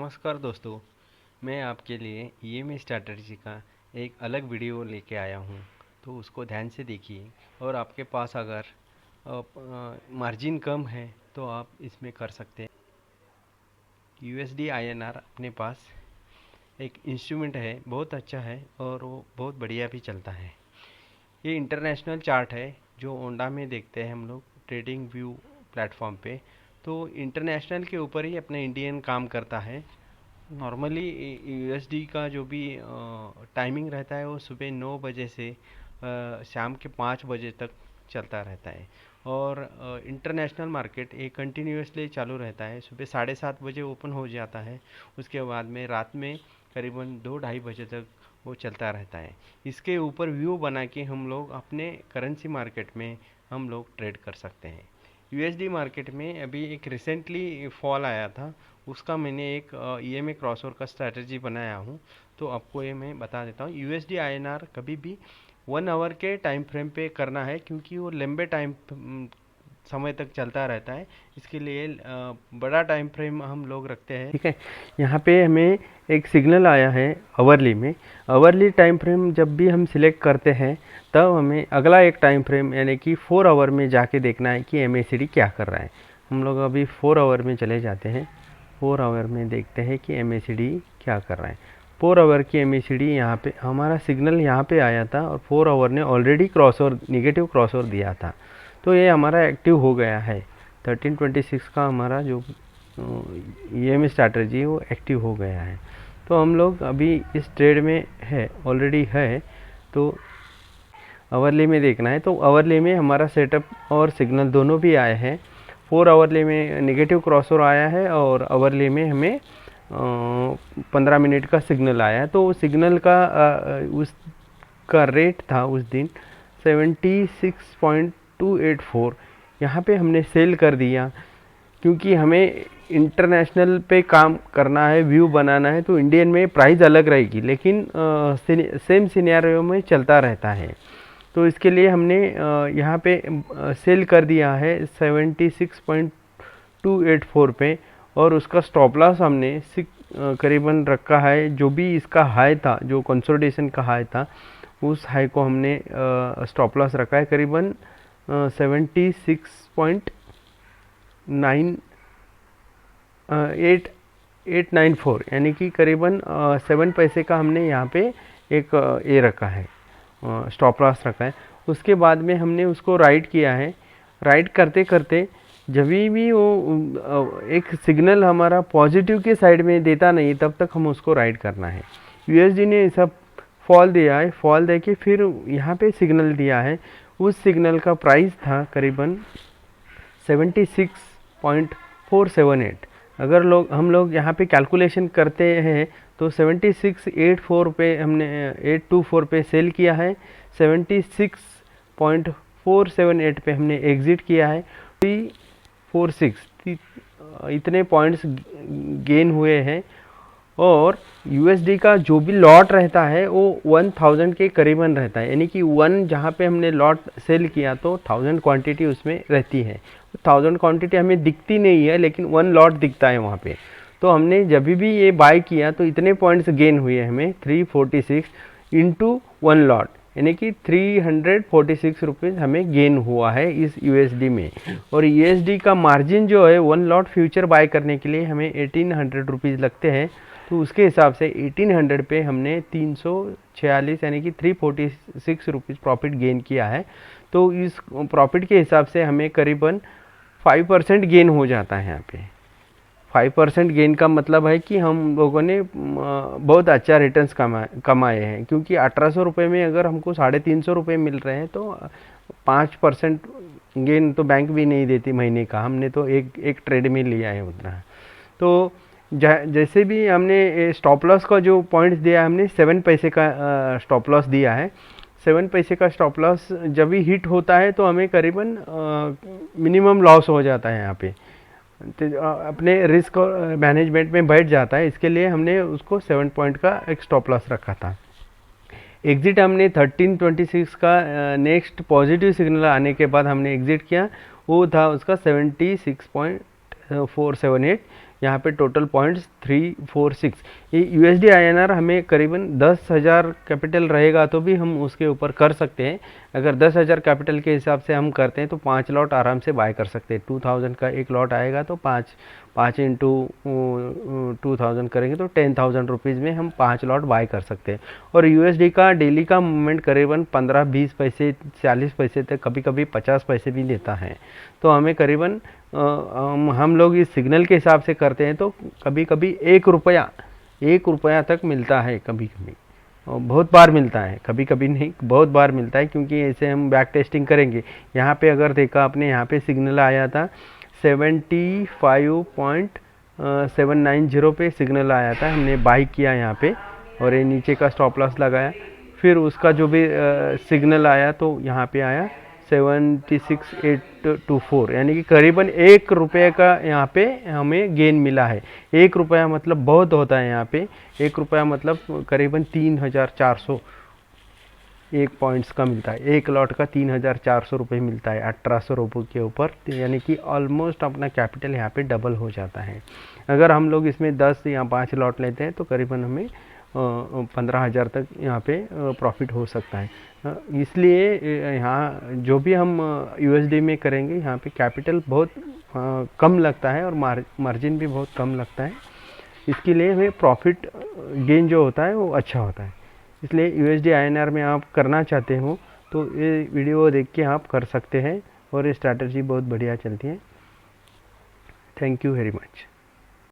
नमस्कार दोस्तों, मैं आपके लिए ईएमआई स्ट्रैटेजी का एक अलग वीडियो लेके आया हूँ। तो उसको ध्यान से देखिए और आपके पास अगर मार्जिन कम है तो आप इसमें कर सकते हैं। यूएसडी आईएनआर अपने पास एक इंस्ट्रूमेंट है, बहुत अच्छा है और वो बहुत बढ़िया भी चलता है। ये इंटरनेशनल चार्ट है जो ओंडा में देखते हैं हम लोग ट्रेडिंग व्यू प्लेटफॉर्म पे। तो इंटरनेशनल के ऊपर ही अपना इंडियन काम करता है। नॉर्मली यूएसडी का जो भी टाइमिंग रहता है वो सुबह 9 बजे से शाम के 5 बजे तक चलता रहता है। और इंटरनेशनल मार्केट ये कंटिन्यूसली चालू रहता है। सुबह 7:30 बजे ओपन हो जाता है, उसके बाद में रात में करीबन 2-2:30 बजे तक वो चलता रहता है। इसके ऊपर व्यू बना के हम लोग अपने करेंसी मार्केट में हम लोग ट्रेड कर सकते हैं। यूएसडी मार्केट में अभी एक रिसेंटली फॉल आया था, उसका मैंने एक ईएमए क्रॉसओवर का स्ट्रैटेजी बनाया हूँ। तो आपको ये मैं बता देता हूँ। यूएसडी आईएनआर कभी भी 1 आवर के टाइम फ्रेम पे करना है, क्योंकि वो लंबे टाइम समय तक चलता रहता है। इसके लिए बड़ा टाइम फ्रेम हम लोग रखते हैं। ठीक है, यहाँ पे हमें एक सिग्नल आया है आवरली में। आवरली टाइम फ्रेम जब भी हम सिलेक्ट करते हैं तब हमें अगला एक टाइम फ्रेम यानी कि 4 आवर में जाके देखना है कि एमएसीडी क्या कर रहा है। हम लोग अभी 4 आवर में चले जाते हैं। 4 आवर में देखते हैं कि एमएसीडी क्या कर रहा है। 4 आवर की एमएसीडी यहाँ पे हमारा सिग्नल यहाँ पे आया था और 4 आवर ने ऑलरेडी क्रॉसओवर नेगेटिव क्रॉसओवर दिया था, तो ये हमारा एक्टिव हो गया है। 1326 का हमारा जो ईएमए स्ट्रैटेजी वो एक्टिव हो गया है। तो हम लोग अभी इस ट्रेड में है, ऑलरेडी है। तो आवरली में देखना है, तो आवरली में हमारा सेटअप और सिग्नल दोनों भी आए हैं। 4 आवरली में नेगेटिव क्रॉसओवर आया है और आवरली में हमें 15 मिनट का सिग्नल आया है। तो सिग्नल का उसका रेट था उस दिन 76.284। यहाँ पे हमने सेल कर दिया, क्योंकि हमें इंटरनेशनल पे काम करना है, व्यू बनाना है। तो इंडियन में प्राइस अलग रहेगी, लेकिन सेम सिनेरियो में चलता रहता है। तो इसके लिए हमने यहाँ पे सेल कर दिया है 76.284 पे, और उसका स्टॉप लॉस हमने करीबन रखा है। जो भी इसका हाई था, जो कंसोलिडेशन का हाई था, उस हाई को हमने स्टॉप लॉस रखा है करीबन 76.894, यानी कि करीबन 7 पैसे का हमने यहाँ पे एक ये रखा है, स्टॉप लॉस रखा है। उसके बाद में हमने उसको राइट किया है। राइट करते करते जब भी वो एक सिग्नल हमारा पॉजिटिव के साइड में देता नहीं, तब तक हम उसको राइट करना है। यूएसडी ने सब फॉल दिया है, फॉल दे के फिर यहाँ पे सिग्नल दिया है। उस सिग्नल का प्राइस था करीबन 76.478। अगर हम लोग यहाँ पे कैलकुलेशन करते हैं तो 76.84 पे हमने 824 पे सेल किया है, 76.478 पे हमने एग्ज़िट किया है। 346 इतने पॉइंट्स गेन हुए हैं। और यूएसडी का जो भी लॉट रहता है वो 1000 के करीबन रहता है, यानी कि 1 जहाँ पे हमने लॉट सेल किया तो 1000 क्वांटिटी उसमें रहती है। 1000 क्वांटिटी हमें दिखती नहीं है, लेकिन 1 लॉट दिखता है वहाँ पे। तो हमने जब भी ये बाय किया तो इतने पॉइंट्स गेन हुए हमें 346 इंटू 1 लॉट, यानी कि 346 रुपीज़ हमें गेन हुआ है इस यूएसडी में। और यूएसडी का मार्जिन जो है 1 लॉट फ्यूचर बाय करने के लिए हमें 1800 रुपीज़ लगते हैं। तो उसके हिसाब से 1800 पे हमने 346 यानी कि 346 रुपीज़ प्रॉफिट गेन किया है। तो इस प्रॉफिट के हिसाब से हमें करीबन 5% गेन हो जाता है यहाँ पे। 5% गेन का मतलब है कि हम लोगों ने बहुत अच्छा रिटर्न्स कमाए हैं, क्योंकि 1800 रुपये में अगर हमको 350 रुपये मिल रहे हैं तो 5% गेन तो बैंक भी नहीं देती महीने का। हमने तो एक ट्रेड में लिया है उतना। तो जैसे भी हमने स्टॉप लॉस का जो पॉइंट्स दिया है, हमने 7 पैसे का स्टॉप लॉस दिया है। 7 पैसे का स्टॉप लॉस जब भी हिट होता है तो हमें करीबन मिनिमम लॉस हो जाता है यहाँ पे, तो अपने रिस्क और मैनेजमेंट में बैठ जाता है। इसके लिए हमने उसको 7 पॉइंट का एक स्टॉप लॉस रखा था। एग्ज़िट हमने 1326 का नेक्स्ट पॉजिटिव सिग्नल आने के बाद हमने एग्ज़िट किया, वो था उसका 76.478। यहाँ पे टोटल पॉइंट्स 346। ये USD INR हमें करीबन 10,000 कैपिटल रहेगा तो भी हम उसके ऊपर कर सकते हैं। अगर 10,000 कैपिटल के हिसाब से हम करते हैं तो 5 लॉट आराम से बाय कर सकते हैं। 2000 का एक लॉट आएगा तो 5 इंटू 2000 करेंगे तो 10,000 रुपीज़ में हम 5 लॉट बाय कर सकते हैं। और USD का डेली का मूवमेंट करीबन 15-20 पैसे 40 पैसे तक, कभी कभी 50 पैसे भी देता है। तो हमें करीबन हम लोग इस सिग्नल के हिसाब से करते हैं तो कभी कभी 1 रुपया तक मिलता है, कभी कभी बहुत बार मिलता है, कभी कभी नहीं बहुत बार मिलता है, क्योंकि ऐसे हम बैक टेस्टिंग करेंगे। यहाँ पे अगर देखा आपने, यहाँ पे सिग्नल आया था 75.790 पे सिग्नल आया था, हमने बाई किया यहाँ पे और ये नीचे का स्टॉप लॉस लगाया। फिर उसका जो भी सिग्नल आया तो यहाँ पे आया 76,824, यानी कि करीबन 1 रुपये का यहाँ पे हमें गेन मिला है। 1 रुपया मतलब बहुत होता है यहाँ पे। 1 रुपया मतलब करीबन 3,400 एक पॉइंट्स का मिलता है। एक लॉट का 3,400 रुपये मिलता है 1800 रुपये के ऊपर, यानी कि ऑलमोस्ट अपना कैपिटल यहाँ पे डबल हो जाता है। अगर हम लोग इसमें 10 या 5 लॉट लेते हैं तो करीबन हमें 15,000 तक यहाँ पे प्रॉफिट हो सकता है। इसलिए यहाँ जो भी हम USD में करेंगे, यहाँ पे कैपिटल बहुत कम लगता है और मार्जिन भी बहुत कम लगता है। इसके लिए हमें प्रॉफिट गेन जो होता है वो अच्छा होता है। इसलिए USD INR में आप करना चाहते हो तो ये वीडियो देख के आप कर सकते हैं और ये स्ट्रैटेजी बहुत बढ़िया चलती है। Thank you very much.